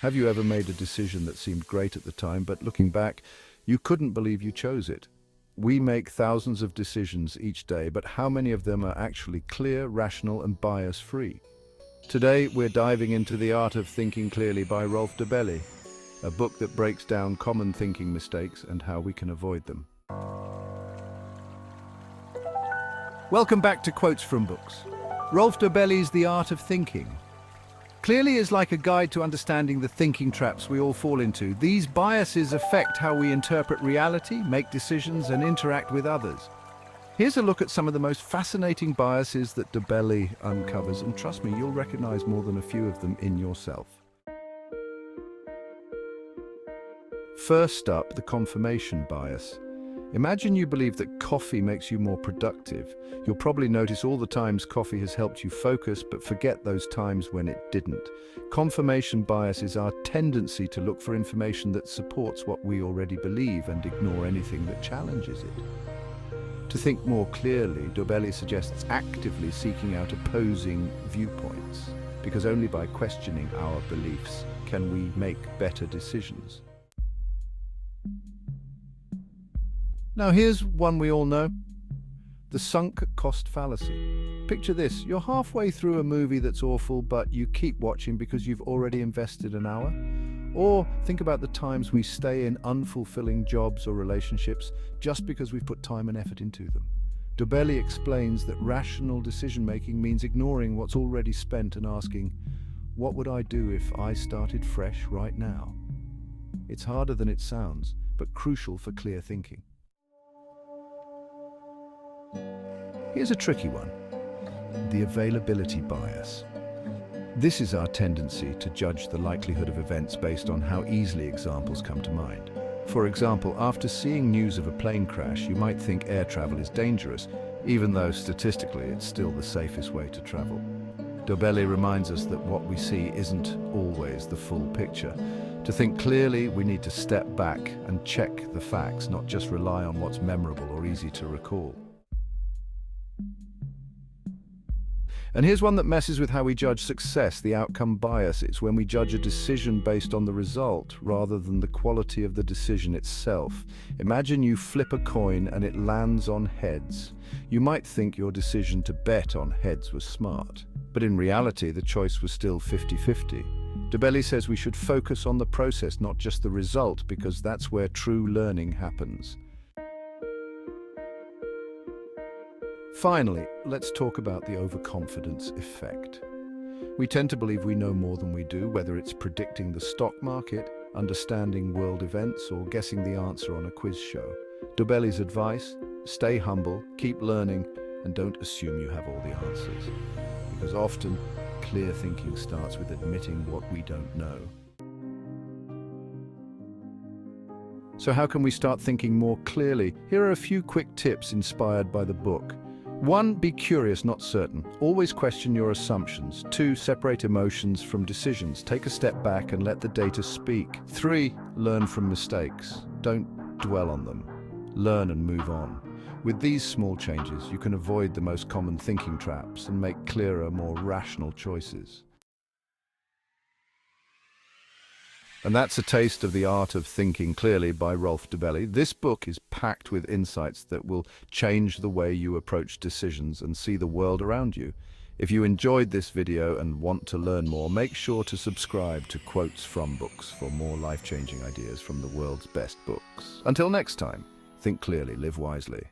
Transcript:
Have you ever made a decision that seemed great at the time, but looking back, you couldn't believe you chose it? We make thousands of decisions each day, but how many of them are actually clear, rational, and bias-free? Today, we're diving into The Art of Thinking Clearly by Rolf Dobelli, a book that breaks down common thinking mistakes and how we can avoid them. Welcome back to Quotes from Books. Rolf Dobelli's The Art of Thinking Clearly is like a guide to understanding the thinking traps we all fall into. These biases affect how we interpret reality, make decisions, and interact with others. Here's a look at some of the most fascinating biases that Dobelli uncovers, and trust me, you'll recognize more than a few of them in yourself. First up, the confirmation bias. Imagine you believe that coffee makes you more productive. You'll probably notice all the times coffee has helped you focus, but forget those times when it didn't. Confirmation bias is our tendency to look for information that supports what we already believe and ignore anything that challenges it. To think more clearly, Dobelli suggests actively seeking out opposing viewpoints, because only by questioning our beliefs can we make better decisions. Now here's one we all know, the sunk cost fallacy. Picture this, you're halfway through a movie that's awful, but you keep watching because you've already invested an hour. Or think about the times we stay in unfulfilling jobs or relationships just because we've put time and effort into them. Dobelli explains that rational decision-making means ignoring what's already spent and asking, what would I do if I started fresh right now? It's harder than it sounds, but crucial for clear thinking. Here's a tricky one, the availability bias. This is our tendency to judge the likelihood of events based on how easily examples come to mind. For example, after seeing news of a plane crash, you might think air travel is dangerous, even though statistically it's still the safest way to travel. Dobelli reminds us that what we see isn't always the full picture. To think clearly, we need to step back and check the facts, not just rely on what's memorable or easy to recall. And here's one that messes with how we judge success, the outcome bias. It's when we judge a decision based on the result rather than the quality of the decision itself. Imagine you flip a coin and it lands on heads. You might think your decision to bet on heads was smart, but in reality the choice was still 50-50. Dobelli says we should focus on the process, not just the result, because that's where true learning happens. Finally, let's talk about the overconfidence effect. We tend to believe we know more than we do, whether it's predicting the stock market, understanding world events, or guessing the answer on a quiz show. Dobelli's advice: stay humble, keep learning, and don't assume you have all the answers. Because often, clear thinking starts with admitting what we don't know. So how can we start thinking more clearly? Here are a few quick tips inspired by the book. 1. Be curious, not certain. Always question your assumptions. 2. Separate emotions from decisions. Take a step back and let the data speak. 3. Learn from mistakes. Don't dwell on them. Learn and move on. With these small changes, you can avoid the most common thinking traps and make clearer, more rational choices. And that's a taste of The Art of Thinking Clearly by Rolf Dobelli. This book is packed with insights that will change the way you approach decisions and see the world around you. If you enjoyed this video and want to learn more, make sure to subscribe to Quotes from Books for more life-changing ideas from the world's best books. Until next time, think clearly, live wisely.